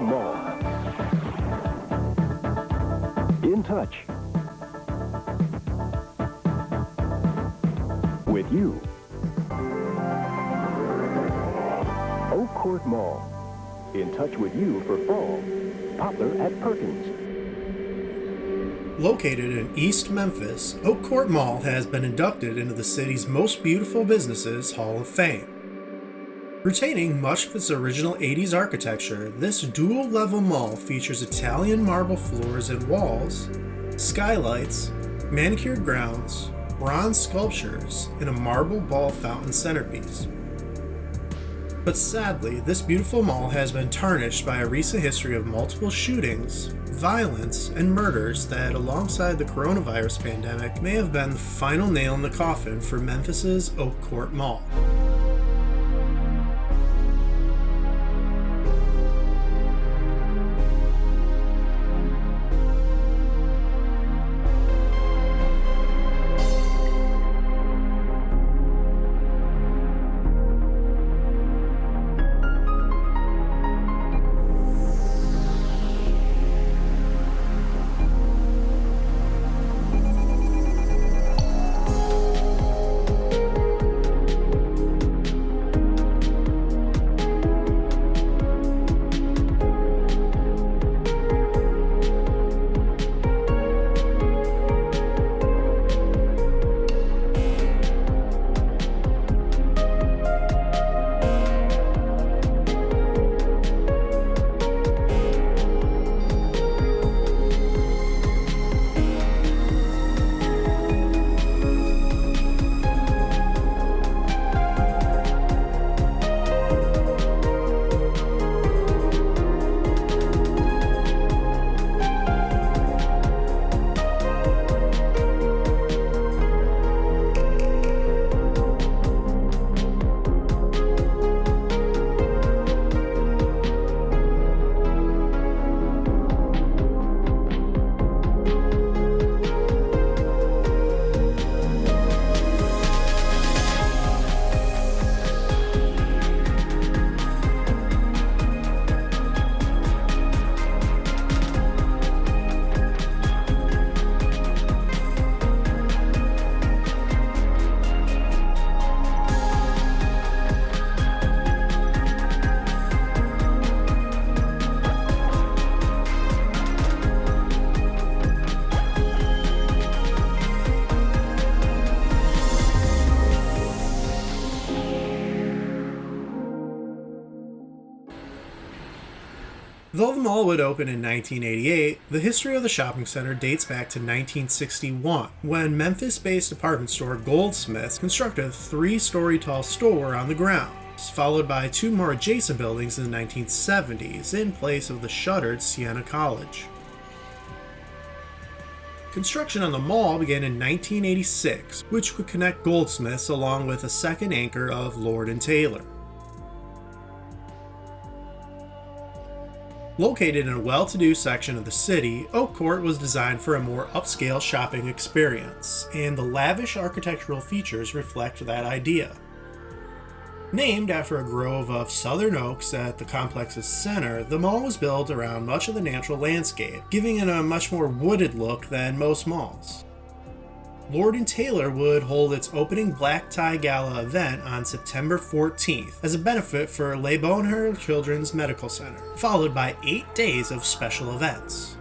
Mall. In touch with you. Oak Court Mall. In touch with you for fall. Poplar at Perkins. Located in East Memphis, Oak Court Mall has been inducted into the city's Most Beautiful Businesses Hall of Fame. Retaining much of its original 80s architecture, this dual-level mall features Italian marble floors and walls, skylights, manicured grounds, bronze sculptures, and a marble ball fountain centerpiece. But sadly, this beautiful mall has been tarnished by a recent history of multiple shootings, violence, and murders that, alongside the coronavirus pandemic, may have been the final nail in the coffin for Memphis's Oak Court Mall. Though the mall would open in 1988, the history of the shopping center dates back to 1961, when Memphis-based department store Goldsmiths constructed a 3-story tall store on the grounds, followed by 2 more adjacent buildings in the 1970s in place of the shuttered Siena College. Construction on the mall began in 1986, which would connect Goldsmiths along with a second anchor of Lord & Taylor. Located in a well-to-do section of the city, Oak Court was designed for a more upscale shopping experience, and the lavish architectural features reflect that idea. Named after a grove of southern oaks at the complex's center, the mall was built around much of the natural landscape, giving it a much more wooded look than most malls. Lord & Taylor would hold its opening black tie gala event on September 14th as a benefit for Le Bonheur Children's Medical Center, followed by 8 days of special events.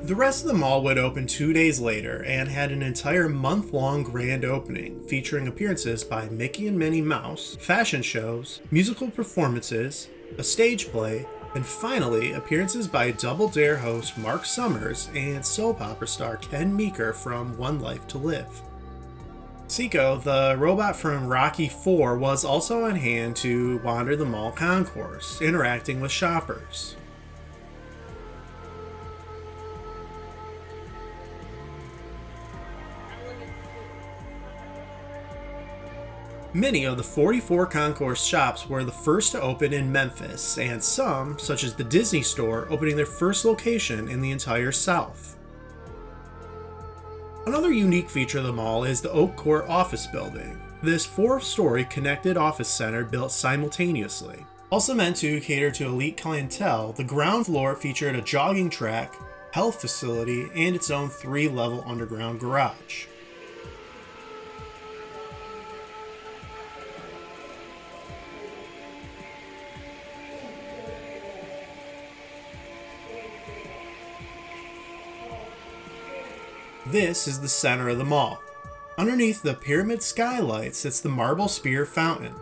The rest of the mall would open 2 days later and had an entire month-long grand opening featuring appearances by Mickey and Minnie Mouse, fashion shows, musical performances, a stage play, and finally, appearances by Double Dare host Mark Summers and soap opera star Ken Meeker from One Life to Live. Seiko, the robot from Rocky IV, was also on hand to wander the mall concourse, interacting with shoppers. Many of the 44 concourse shops were the first to open in Memphis, and some, such as the Disney Store, opening their first location in the entire South. Another unique feature of the mall is the Oak Court office building. This 4-story connected office center built simultaneously. Also meant to cater to elite clientele, the ground floor featured a jogging track, health facility, and its own 3-level underground garage. This is the center of the mall. Underneath the pyramid skylight sits the marble spear fountain.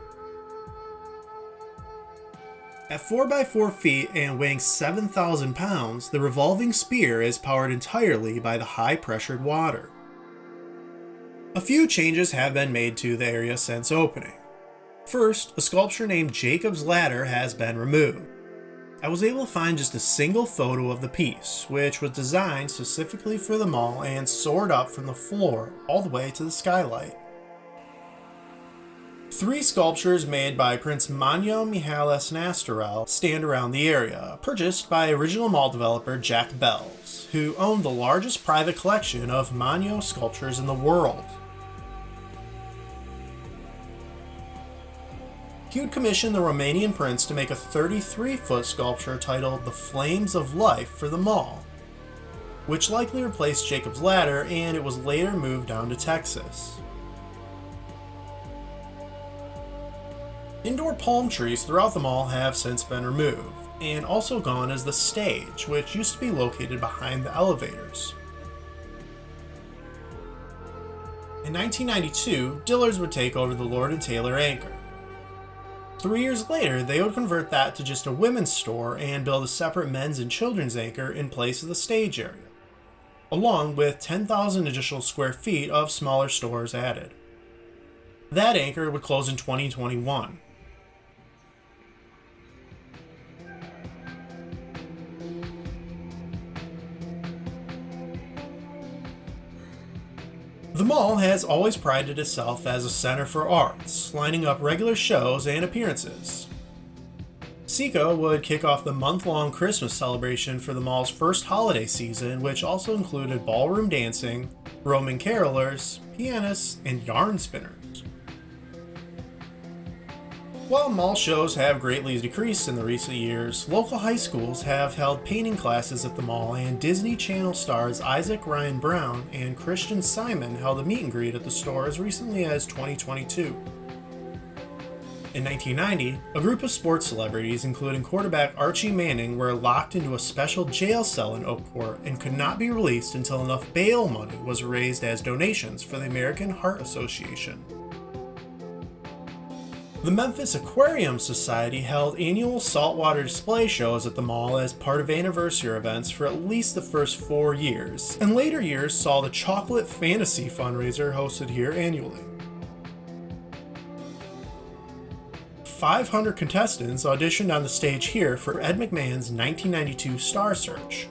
At 4 by 4 feet and weighing 7,000 pounds, the revolving spear is powered entirely by the high-pressured water. A few changes have been made to the area since opening. First, a sculpture named Jacob's Ladder has been removed. I was able to find just a single photo of the piece, which was designed specifically for the mall and soared up from the floor all the way to the skylight. 3 sculptures made by Prince Manio Mihalis Nastorel stand around the area, purchased by original mall developer Jack Bells, who owned the largest private collection of Manio sculptures in the world. He would commission the Romanian prince to make a 33-foot sculpture titled The Flames of Life for the mall, which likely replaced Jacob's Ladder, and it was later moved down to Texas. Indoor palm trees throughout the mall have since been removed, and also gone is the stage, which used to be located behind the elevators. In 1992, Dillard's would take over the Lord & Taylor anchor. 3 years later, they would convert that to just a women's store and build a separate men's and children's anchor in place of the stage area, along with 10,000 additional square feet of smaller stores added. That anchor would close in 2021. The mall has always prided itself as a center for arts, lining up regular shows and appearances. Seco would kick off the month-long Christmas celebration for the mall's first holiday season, which also included ballroom dancing, Roman carolers, pianists, and yarn spinners. While mall shows have greatly decreased in the recent years, local high schools have held painting classes at the mall, and Disney Channel stars Isaac Ryan Brown and Christian Simon held a meet and greet at the store as recently as 2022. In 1990, a group of sports celebrities, including quarterback Archie Manning, were locked into a special jail cell in Oak Court and could not be released until enough bail money was raised as donations for the American Heart Association. The Memphis Aquarium Society held annual saltwater display shows at the mall as part of anniversary events for at least the first 4 years, and later years saw the Chocolate Fantasy fundraiser hosted here annually. 500 contestants auditioned on the stage here for Ed McMahon's 1992 Star Search.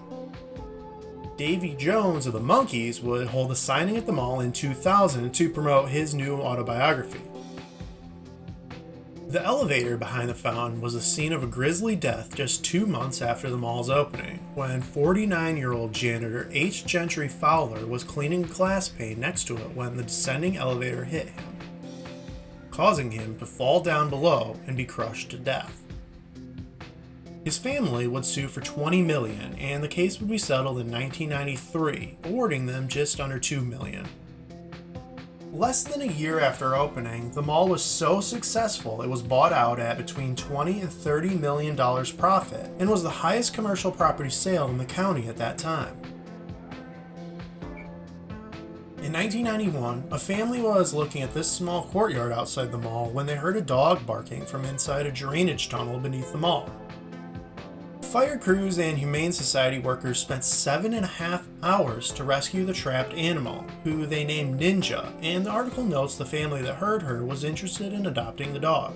Davy Jones of the Monkees would hold a signing at the mall in 2000 to promote his new autobiography. The elevator behind the fountain was the scene of a grisly death just 2 months after the mall's opening, when 49-year-old janitor H. Gentry Fowler was cleaning a glass pane next to it when the descending elevator hit him, causing him to fall down below and be crushed to death. His family would sue for $20 million, and the case would be settled in 1993, awarding them just under $2 million. Less than a year after opening, the mall was so successful it was bought out at between $20 and $30 million profit, and was the highest commercial property sale in the county at that time. In 1991, a family was looking at this small courtyard outside the mall when they heard a dog barking from inside a drainage tunnel beneath the mall. Fire crews and Humane Society workers spent 7.5 hours to rescue the trapped animal, who they named Ninja, and the article notes the family that heard her was interested in adopting the dog.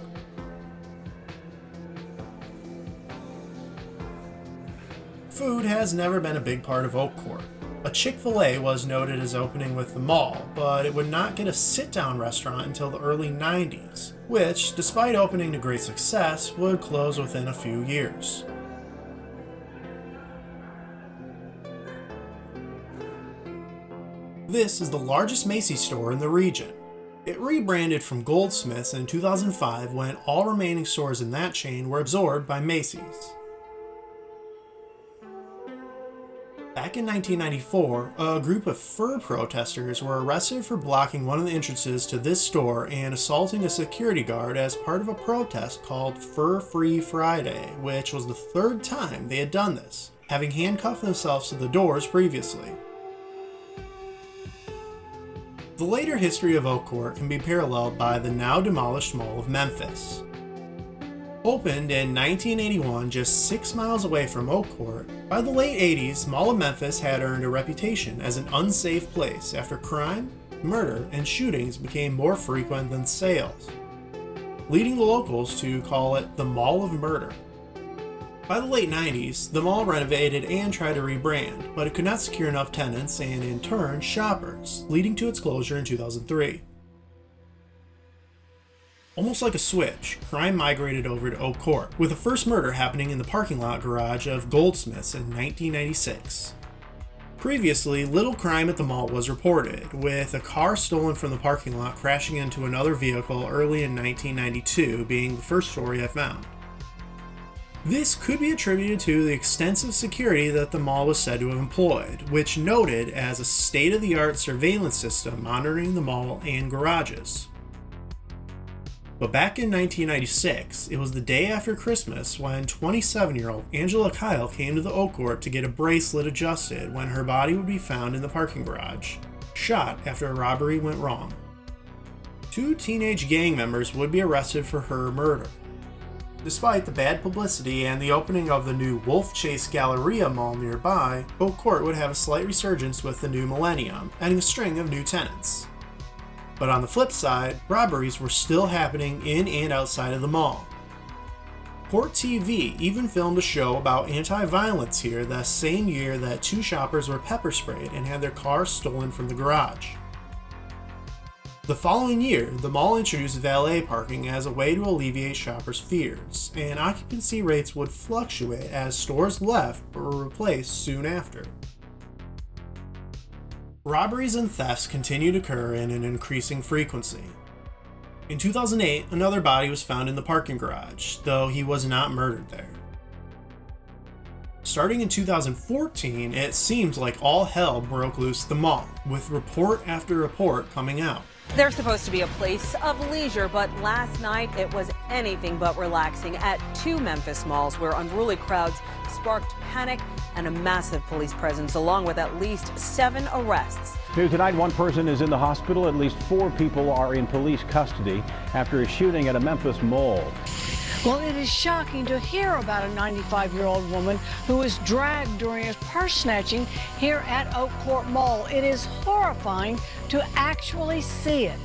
Food has never been a big part of Oak Court. A Chick-fil-A was noted as opening with the mall, but it would not get a sit-down restaurant until the early 90s, which, despite opening to great success, would close within a few years. This is the largest Macy's store in the region. It rebranded from Goldsmiths in 2005 when all remaining stores in that chain were absorbed by Macy's. Back in 1994, a group of fur protesters were arrested for blocking one of the entrances to this store and assaulting a security guard as part of a protest called Fur Free Friday, which was the third time they had done this, having handcuffed themselves to the doors previously. The later history of Oak Court can be paralleled by the now demolished Mall of Memphis. Opened in 1981 just 6 miles away from Oak Court, by the late 80s, Mall of Memphis had earned a reputation as an unsafe place after crime, murder, and shootings became more frequent than sales, leading the locals to call it the Mall of Murder. By the late 90s, the mall renovated and tried to rebrand, but it could not secure enough tenants and, in turn, shoppers, leading to its closure in 2003. Almost like a switch, crime migrated over to Oak Court, with the first murder happening in the parking lot garage of Goldsmiths in 1996. Previously, little crime at the mall was reported, with a car stolen from the parking lot crashing into another vehicle early in 1992 being the first story I found. This could be attributed to the extensive security that the mall was said to have employed, which noted as a state-of-the-art surveillance system monitoring the mall and garages. But back in 1996, it was the day after Christmas when 27-year-old Angela Kyle came to the Oak Court to get a bracelet adjusted when her body would be found in the parking garage, shot after a robbery went wrong. 2 teenage gang members would be arrested for her murder. Despite the bad publicity and the opening of the new Wolf Chase Galleria Mall nearby, Oak Court would have a slight resurgence with the new millennium, adding a string of new tenants. But on the flip side, robberies were still happening in and outside of the mall. Court TV even filmed a show about anti-violence here that same year that 2 shoppers were pepper sprayed and had their cars stolen from the garage. The following year, the mall introduced valet parking as a way to alleviate shoppers' fears, and occupancy rates would fluctuate as stores left but were replaced soon after. Robberies and thefts continued to occur in an increasing frequency. In 2008, another body was found in the parking garage, though he was not murdered there. Starting in 2014, it seems like all hell broke loose at the mall, with report after report coming out. They're supposed to be a place of leisure, but last night it was anything but relaxing at 2 Memphis malls where unruly crowds sparked panic and a massive police presence, along with at least 7 arrests. New tonight, 1 person is in the hospital. At least 4 people are in police custody after a shooting at a Memphis mall. Well, it is shocking to hear about a 95-year-old woman who was dragged during a purse snatching here at Oak Court Mall. It is horrifying to actually see it.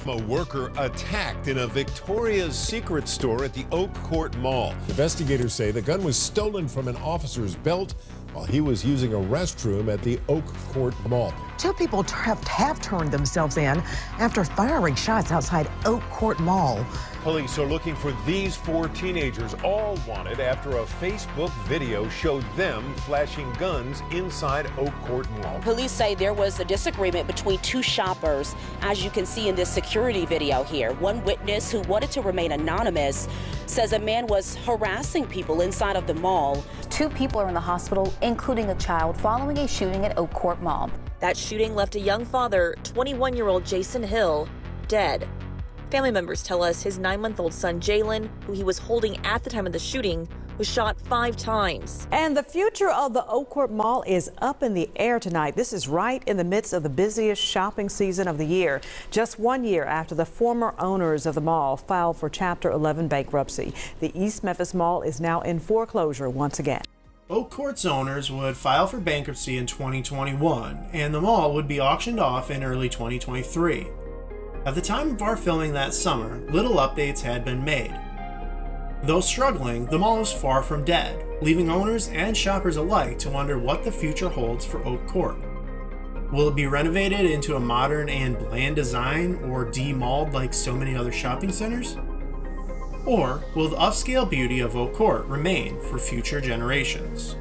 A worker attacked in a Victoria's Secret store at the Oak Court Mall. Investigators say the gun was stolen from an officer's belt while he was using a restroom at the Oak Court Mall. 2 people have turned themselves in after firing shots outside Oak Court Mall. Police are looking for these 4 teenagers, all wanted after a Facebook video showed them flashing guns inside Oak Court Mall. Police say there was a disagreement between 2 shoppers, as you can see in this security video here. One witness who wanted to remain anonymous says a man was harassing people inside of the mall. 2 people are in the hospital, including a child, following a shooting at Oak Court Mall. That shooting left a young father, 21-year-old Jason Hill, dead. Family members tell us his 9-month-old son, Jalen, who he was holding at the time of the shooting, was shot 5 times. And the future of the Oak Court Mall is up in the air tonight. This is right in the midst of the busiest shopping season of the year. Just 1 year after the former owners of the mall filed for Chapter 11 bankruptcy. The East Memphis Mall is now in foreclosure once again. Oak Court's owners would file for bankruptcy in 2021, and the mall would be auctioned off in early 2023. At the time of our filming that summer, little updates had been made. Though struggling, the mall is far from dead, leaving owners and shoppers alike to wonder what the future holds for Oak Court. Will it be renovated into a modern and bland design, or demalled like so many other shopping centers? Or will the upscale beauty of Oak Court remain for future generations?